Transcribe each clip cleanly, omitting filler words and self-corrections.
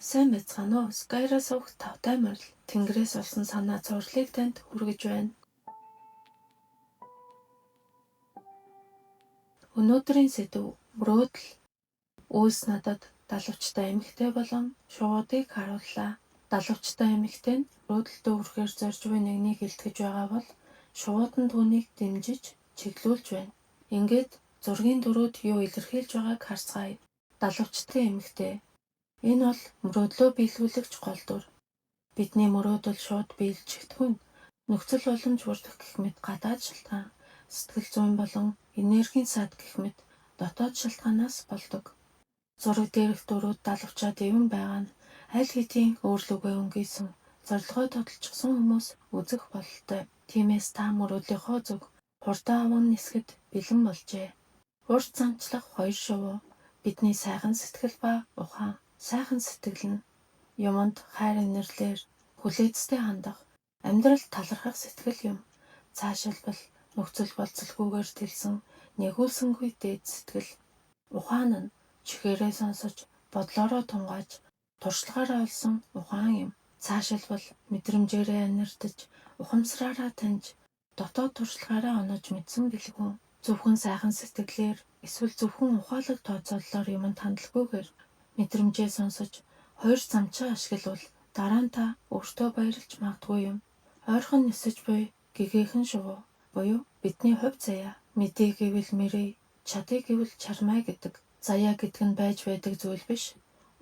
Сайн байцгаана уу? Skyra-с уг тавтай морил Тэнгэрээс олсон санаа зурлыг танд хүргэж байна. Өнөөдрийн сэдэв мөрөөдөл. Үйлс надад далавчтай эмэгтэй болон шуудыг харууллаа. Далавчтай эмэгтэй нь мөрөөдөлтөө хүрэхээр зорж буй нэгнийг илтгэж байгаа бол шууд нь түүнийг дэмжиж чиглүүлж байна. Ингээд зургийн дөрүүд юу илэрхийлж байгааг харцгаая. Далавчтай эмэгтэй. Энэ бол мөрөөдлөө биелүүлэгч гол дүр. Бидний мөрөөдөл шууд биелжихдгүй нь нөхцөл боломж бүрдэх гэх мэт гадаад шалтгаан, сэтгэл зүйн болон энергийн сад гэх мэт дотоод шалтгаанаас болдог. Зураг дээрх дөрүүд далавчаад ивэн байгаа нь аль хэдийн өөрлөгөө өнгийсэн, зорилгоо тодорчилсон хүмүүс үзэх бололтой. Тиймээс та мөрөөдлийнхөө зөв хурдан аван нисгэд бэлэн болжээ. Урт замчлах 2 шувуу. Бидний сайхан сэтгэл ба ухаан. Сайхан сэтгэл нь юмд хайр инэрлэр хүлээцтэй хандах, амьдрал талархах сэтгэл юм. Цаашилбал нөхцөл болцолгүйгээр тэлсэн нэгүүлсэнгүй дээд сэтгэл. Ухаан нь чихээрээ сонсож, бодлороо тунгааж, туршлагаараа олсон ухаан юм. Цаашилбал мэдрэмжээрээ анирдаж, ухамсараараа таньж, дотоод туршлагаараа онож мэдсэн бэлгүүн. Зөвхөн сайхан сэтгэлээр эсвэл зөвхөн ухаалаг тооцооллоор юмд хандлаггүйгээр мэдрэмжээ сонсож 2 замчаа ашиглавал дараа нь та өөртөө баярлж магадгүй юм. Ойрхон нисэж буй гэгээхэн шувуу буюу бидний хувь заяа. Мэдээ гэвэл мэрээ, чадъя гэвэл чармай гэдэг. Заяа гэдэг нь байж байдаг зүйл биш.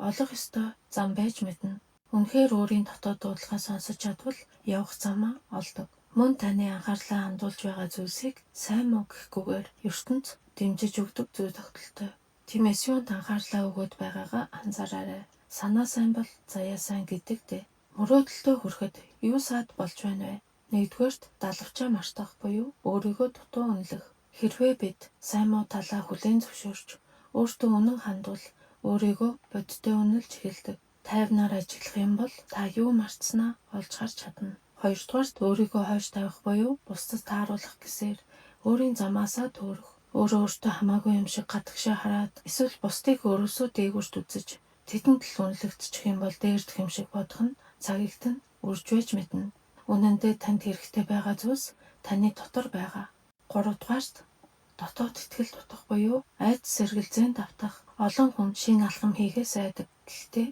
Олох ёстой зам байж мэднэ. Үнэхээр өөрийн дотоод дуудлагаа сонсож чадвал явах замаа олдог. Мөн таны анхаарлаа хандуулж байгаа зүйлсийг сайн муу гэхгүйгээр ертөнц дэмжиж өгдөг зүй тогтолтой. Тиймээс юунд анхаарлаа өгөөд байгаагаа анзаараарай. Санаа сайн бол заяа сайн гэдэгтэй. Мөрөөдөлтөө хүрэхэд юу саад болж байна вэ? Нэгдүгээрт далавчаа мартах буюу өөрийгөө дутуу үнэлэх. Хэрвээ бид сайн муу талаа хүлээн зөвшөөрч өөртөө үнэн хандвал өөрийгөө бодиттой үнэлж эхэлдэг. Тайвнаар ажиглах юм бол та юу мартснаа олж харж чадна. Хоёрдугаарт өөрийгөө хойш тавих буюу бусдад тааруулах гэсээр өөрийн замаасаа төөрөх. Өөртөө хамаагүй юм шиг гадагшаа хараад эсвэл бусдыг өөрөөсөө дээгүүрт үзэж тэдэнд л үнэлэгдчих юм бол дээрдэх юм шиг бодох нь цагийгт нь үрж байж мэднэ. Үнэн дээр танд хэрэгтэй байгаа зүйлс таны дотор байгаа. Гуравдугаарт дотоод итгэл дутах буюу айдас сэргэлзээнд автах. Олон хүн шинэ алхам хийхээс айдаг. Гэхдээ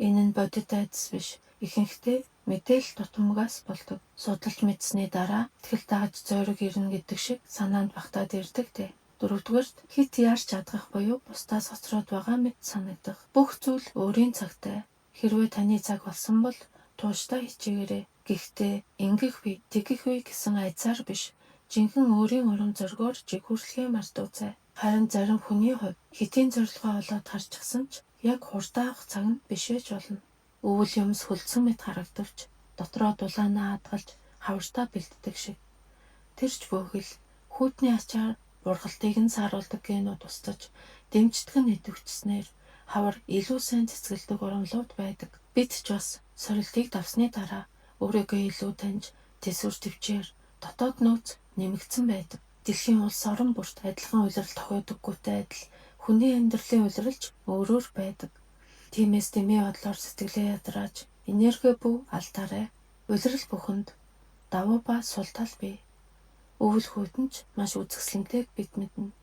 энэ нь бодит айдас биш. Ихэнхдээ мэдээлэл тутамгаас болдог. Судалж мэдсэний дараа итгэл тааж зориг ирнэ гэдэг шиг санаанд багтаад ирдэг дээ. Дөрөвдүгээрт хит яарч чадах буюу бусдаас хоцроод байгаа мэт санагдах. Бүх зүйл өөрийн цагтай. Хэрвээ таны цаг болсон бол тууштай хичээгээрэй. Гэхдээ ингэх бий, тэгэх бий гэсэн айцаар биш. Жинхэнэ өөрийн урам зоригоор жиг хүрслэхээ мартуцай. Харин зарим хүний хувьд хитийн зорилгоо олоод харчихсан ч яг хурдан авах цаг нь биш байж болно. Өвөл юмс хөлдсөн мэт харагдавч дотроо дулаанаа хадгалж хавартаа бэлддэг шиг. Тэрч бүхэл хүүтний ачаар ургалтыг нь сааруулдаг генүүд устж дэмждэг нь идэвхжснээр хавар илүү сайн цэцгэлдэг урамлууд байдаг. Бид ч бас сорилтыг давсны дараа өөрийгөө илүү таньж тэсвэр төвчээр дотоод нөөц нэмэгдсэн байдаг. Дэлхийн улс орон бүрт адилхан улирал тохиодоггүйтэй адил хүний амьдралын улиралч өөрөөр байдаг. Тиймээс дэмий бодлоор сэтгэлээ ядрааж энерги бүв алдаарай. Улирал бүхэнд давуу ба сул тал бий. Өвөл хүйтэн ч маш үзэсгэлэнтэйг бид мэднэ.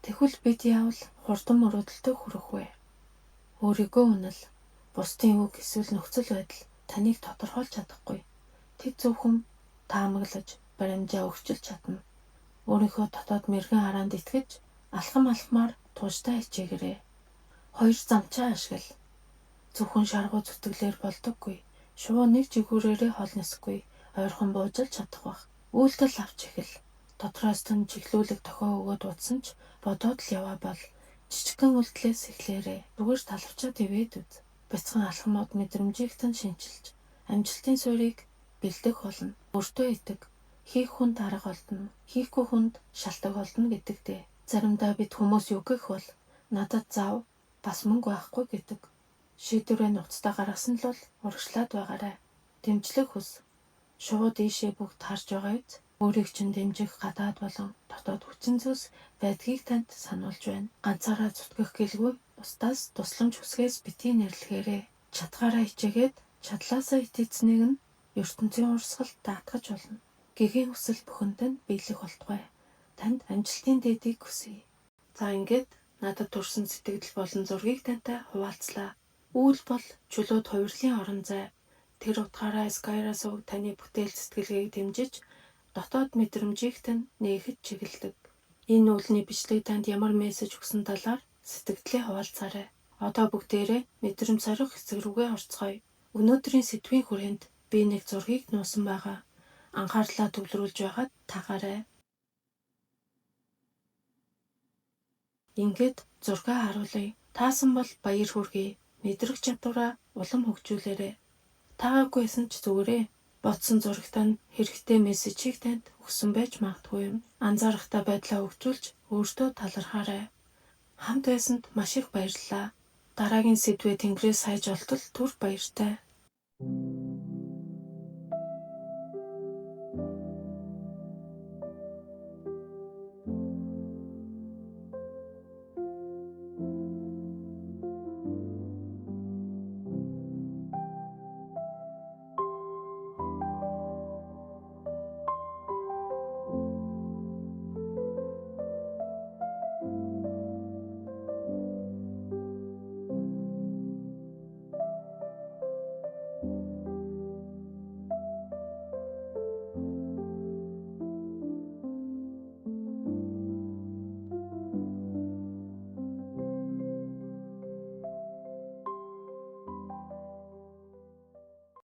Тэгвэл бид яавал хурдан мөрөөдөлтөд хүрэх вэ? Өөрийгөө үнэл. Бусдын үг эсвэл нөхцөл байдал таныг тодорхойлж чадахгүй. Тэд зөвхөн таамаглаж, баримжаа өгчилж чадна. Өөрийнхөө дотоод мэрэгэн хараанд итгэж, алхамаар тууштай хичээгээрэй. 2 замчаа ашигла. Зөвхөн шаргуу зүтгэлээр болдоггүй. Шувуу нэг жигүүрээрээ хол нисэхгүй. Ойрхон буужилж чадах бах. Үйлдэл авч эхэл. Дотроос нь чиглүүлэг тохио өгөөд утсан ч бодоод л яваа бол жижигхэн үйлдэлээс эхлээрэй. Зүгээр талавчаад ивээд үз. Бяцхан алхамууд мэдрэмжийнхтэн шинчилж амжилтын суурийг бэлдэх болно. Өөртөө итэг. Хийх хүнд арга олдно. Хийхгүй хүнд шалтгаан олдно гэдэгтэй. Заримдаа бид хүмүүс юу гэх бол надад зав бас мөнгө байхгүй гэдэг. Шийдвэрээ нуцтай гаргасан л бол урагшлаад байгаарай. Дэмжлэг хүс. Шувуу дээшээ бүгд харж байгаа биз? Өөрийг чинь дэмжих гадаад болон дотоод хүчин зүйлс байдгийг танд сануулж байна. Ганцаараа зүтгэх гэлгүй бусдаас тусламж хүсгээс битгий нэрлэхээрэй. Чадгаараа хичээгээд чадлаасаа итгэцнийг нь ертөнцийн урсгалд даатгаж болно. Гэгээн хүсэл бүхэнд нь биелэх болтугай. Танд амжилтын дээдийг хүсье. За ингээд надад төрсэн сэтгэл болон зургийг тантай хуваалцлаа. Үүл бол чулууд хувирлын орон зай. Тэр утгаараа Skyra сувг таны бүтээл сэтгэлгээг дэмжиж дотоод мэдрэмжийг тань нээхэд чиглэдэг. Энэ үүлний бичлэг танд ямар мессеж өгсөн талаар сэтгэлдээ хуваалцаарай. Одоо бүгдээрээ мэдрэмж сорих хэсэг рүүгээ орцгоё. Өнөөдрийн сэдвийн хүрээнд би нэг зургийг нуусан байгаа. Анхаарлаа төвлөрүүлж байгаад тагаарай. Ингээд зургаа харуулъя. Таасан бол баяр хүргэе. Мэдрэх чадвараа улам хөгжүүлээрэй. Таагаагүй байсан ч зүгээрээ. Ботсон зурагтаа нь хэрэгтэй мессежийг танд өгсөн байж магадгүй юм. Анзаарахтай байдлаа хөгжүүлж өөртөө талархаарай. Хамт байсанд маш их баярлалаа. Дараагийн сэдвээ тэнгэрээс хайж олтол түр баяртай.